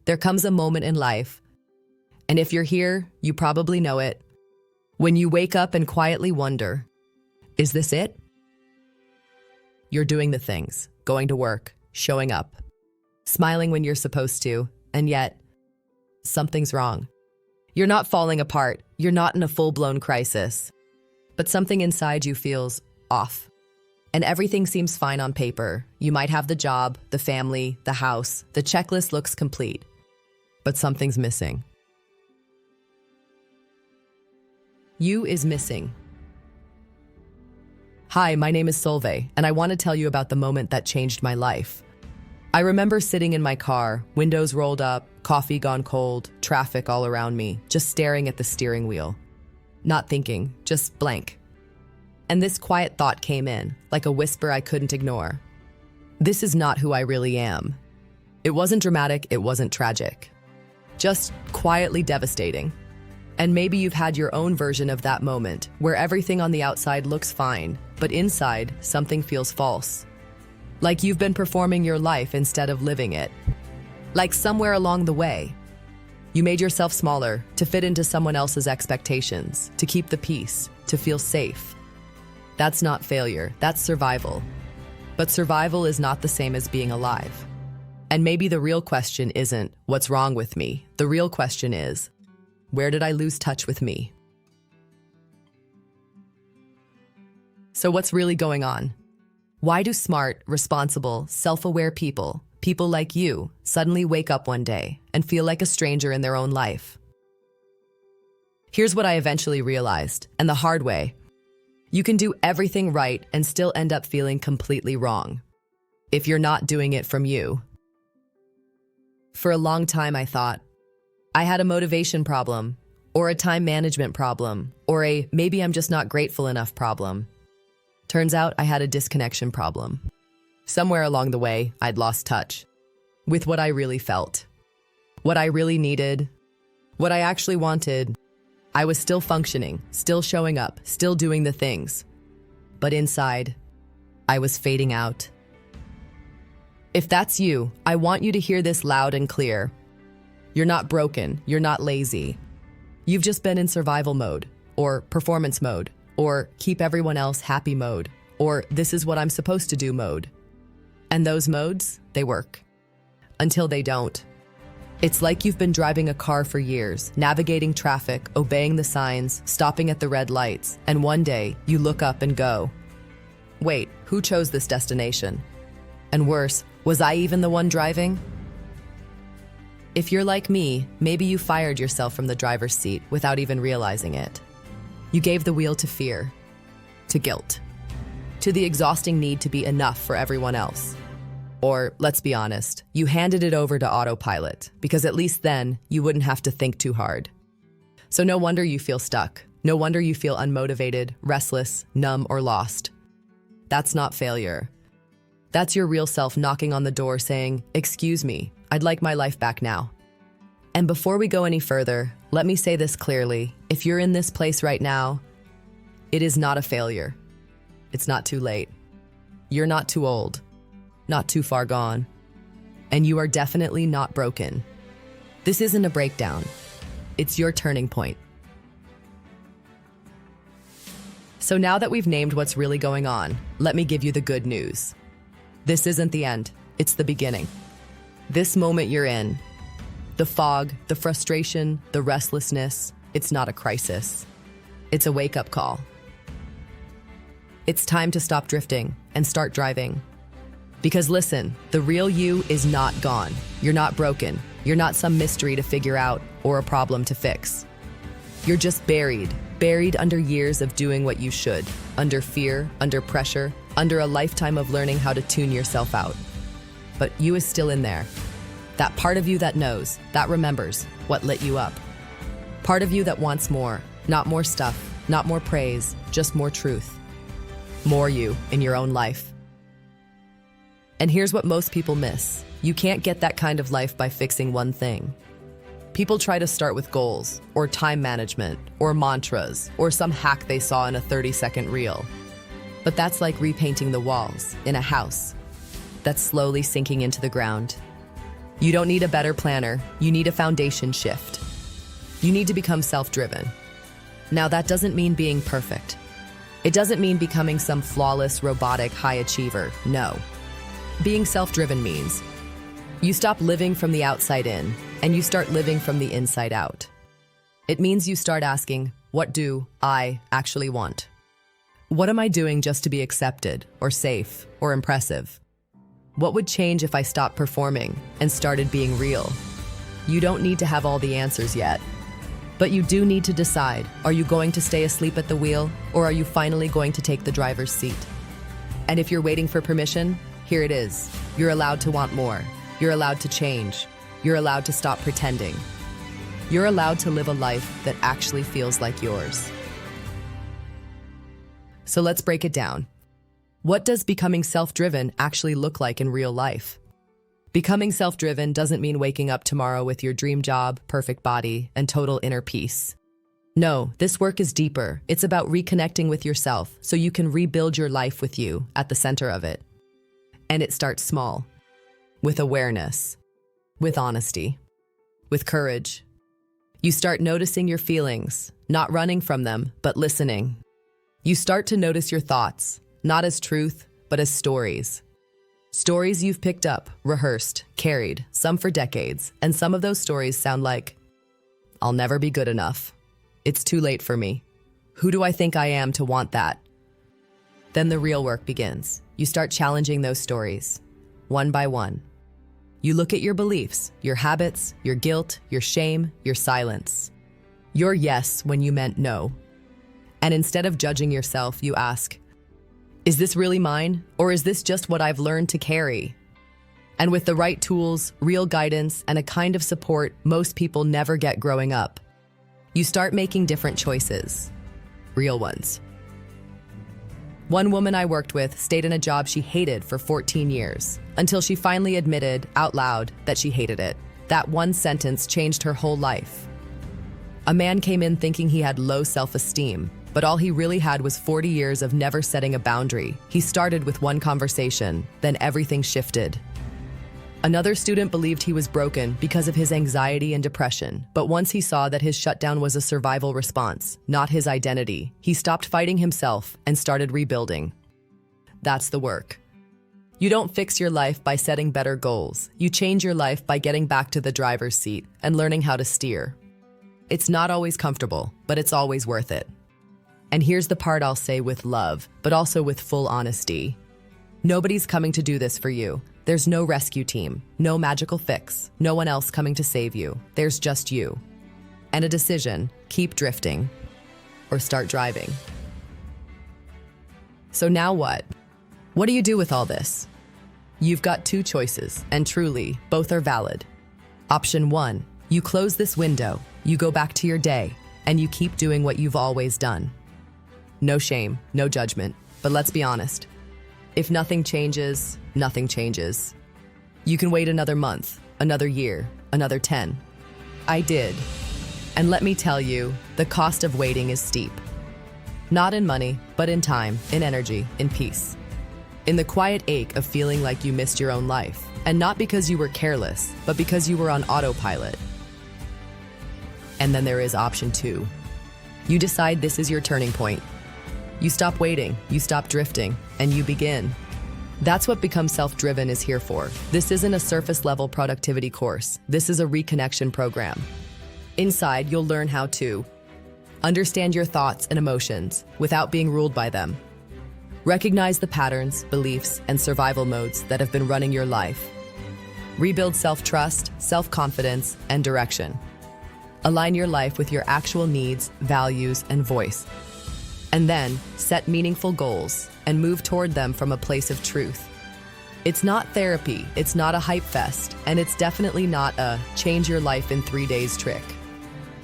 There comes a moment in life, and if you're here, you probably know it, when you wake up and quietly wonder, is this it? You're doing the things, going to work, showing up, smiling when you're supposed to, and yet, something's wrong. You're not falling apart, you're not in a full-blown crisis, but something inside you feels off. And everything seems fine on paper. You might have the job, the family, the house, the checklist looks complete, but something's missing. You is missing. Hi, my name is Solveig, and I want to tell you about the moment that changed my life. I remember sitting in my car, windows rolled up, coffee gone cold, traffic all around me, just staring at the steering wheel. Not thinking, just blank. And this quiet thought came in, like a whisper I couldn't ignore. This is not who I really am. It wasn't dramatic, it wasn't tragic. Just quietly devastating. And maybe you've had your own version of that moment, where everything on the outside looks fine, but inside, something feels false. Like you've been performing your life instead of living it. Like somewhere along the way, you made yourself smaller to fit into someone else's expectations, to keep the peace, to feel safe. That's not failure, that's survival. But survival is not the same as being alive. And maybe the real question isn't, what's wrong with me? The real question is, where did I lose touch with me? So what's really going on? Why do smart, responsible, self-aware people like you, suddenly wake up one day and feel like a stranger in their own life? Here's what I eventually realized, and the hard way. You can do everything right and still end up feeling completely wrong, if you're not doing it from you. For a long time, I thought, I had a motivation problem, or a time management problem, or a maybe I'm just not grateful enough problem. Turns out I had a disconnection problem. Somewhere along the way, I'd lost touch with what I really felt, what I really needed, what I actually wanted. I was still functioning, still showing up, still doing the things. But inside, I was fading out. If that's you, I want you to hear this loud and clear. You're not broken, you're not lazy. You've just been in survival mode, or performance mode, or keep everyone else happy mode, or this is what I'm supposed to do mode. And those modes, they work. Until they don't. It's like you've been driving a car for years, navigating traffic, obeying the signs, stopping at the red lights, and one day you look up and go, wait, who chose this destination? And worse, was I even the one driving? If you're like me, maybe you fired yourself from the driver's seat without even realizing it. You gave the wheel to fear, to guilt, to the exhausting need to be enough for everyone else. Or, let's be honest, you handed it over to autopilot, because at least then, you wouldn't have to think too hard. So no wonder you feel stuck. No wonder you feel unmotivated, restless, numb, or lost. That's not failure. That's your real self knocking on the door saying, excuse me, I'd like my life back now. And before we go any further, let me say this clearly. If you're in this place right now, it is not a failure. It's not too late. You're not too old. Not too far gone. And you are definitely not broken. This isn't a breakdown. It's your turning point. So now that we've named what's really going on, let me give you the good news. This isn't the end. It's the beginning. This moment you're in, the fog, the frustration, the restlessness, it's not a crisis. It's a wake-up call. It's time to stop drifting and start driving. Because listen, the real you is not gone. You're not broken. You're not some mystery to figure out or a problem to fix. You're just buried under years of doing what you should, under fear, under pressure, under a lifetime of learning how to tune yourself out. But you is still in there. That part of you that knows, that remembers what lit you up. Part of you that wants more, not more stuff, not more praise, just more truth. More you in your own life. And here's what most people miss. You can't get that kind of life by fixing one thing. People try to start with goals, or time management, or mantras, or some hack they saw in a 30-second reel. But that's like repainting the walls in a house that's slowly sinking into the ground. You don't need a better planner. You need a foundation shift. You need to become self-driven. Now, that doesn't mean being perfect. It doesn't mean becoming some flawless, robotic high achiever. No. Being self-driven means you stop living from the outside in and you start living from the inside out. It means you start asking, what do I actually want? What am I doing just to be accepted or safe or impressive? What would change if I stopped performing and started being real? You don't need to have all the answers yet, but you do need to decide, are you going to stay asleep at the wheel or are you finally going to take the driver's seat? And if you're waiting for permission, here it is. You're allowed to want more. You're allowed to change. You're allowed to stop pretending. You're allowed to live a life that actually feels like yours. So let's break it down. What does becoming self-driven actually look like in real life? Becoming self-driven doesn't mean waking up tomorrow with your dream job, perfect body, and total inner peace. No, this work is deeper. It's about reconnecting with yourself so you can rebuild your life with you at the center of it. And it starts small, with awareness, with honesty, with courage. You start noticing your feelings, not running from them, but listening. You start to notice your thoughts, not as truth, but as stories. Stories you've picked up, rehearsed, carried, some for decades, and some of those stories sound like, I'll never be good enough. It's too late for me. Who do I think I am to want that? Then the real work begins. You start challenging those stories, one by one. You look at your beliefs, your habits, your guilt, your shame, your silence. Your yes when you meant no. And instead of judging yourself, you ask, is this really mine, or is this just what I've learned to carry? And with the right tools, real guidance, and a kind of support most people never get growing up, you start making different choices, real ones. One woman I worked with stayed in a job she hated for 14 years, until she finally admitted out loud that she hated it. That one sentence changed her whole life. A man came in thinking he had low self-esteem, but all he really had was 40 years of never setting a boundary. He started with one conversation, then everything shifted. Another student believed he was broken because of his anxiety and depression, but once he saw that his shutdown was a survival response, not his identity, he stopped fighting himself and started rebuilding. That's the work. You don't fix your life by setting better goals. You change your life by getting back to the driver's seat and learning how to steer. It's not always comfortable, but it's always worth it. And here's the part I'll say with love, but also with full honesty. Nobody's coming to do this for you. There's no rescue team, no magical fix, no one else coming to save you. There's just you. And a decision, keep drifting or start driving. So now what? What do you do with all this? You've got two choices, and truly, both are valid. Option 1, you close this window, you go back to your day, and you keep doing what you've always done. No shame, no judgment, but let's be honest. If nothing changes, nothing changes. You can wait another month, another year, another 10. I did. And let me tell you, the cost of waiting is steep. Not in money, but in time, in energy, in peace. In the quiet ache of feeling like you missed your own life. And not because you were careless, but because you were on autopilot. And then there is option 2. You decide this is your turning point. You stop waiting, you stop drifting, and you begin. That's what Become Self-Driven is here for. This isn't a surface-level productivity course. This is a reconnection program. Inside, you'll learn how to understand your thoughts and emotions without being ruled by them. Recognize the patterns, beliefs, and survival modes that have been running your life. Rebuild self-trust, self-confidence, and direction. Align your life with your actual needs, values, and voice. And then, set meaningful goals and move toward them from a place of truth. It's not therapy, it's not a hype fest, and it's definitely not a change your life in 3 days trick.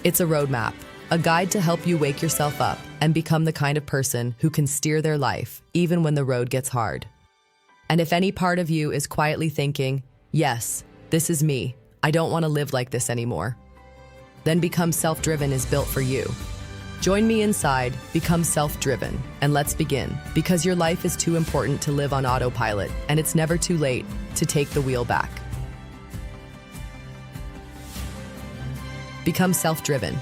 It's a roadmap, a guide to help you wake yourself up and become the kind of person who can steer their life even when the road gets hard. And if any part of you is quietly thinking, yes, this is me, I don't want to live like this anymore, then Become Self-Driven is built for you. Join me inside, Become Self-Driven, and let's begin, because your life is too important to live on autopilot, and it's never too late to take the wheel back. Become self-driven.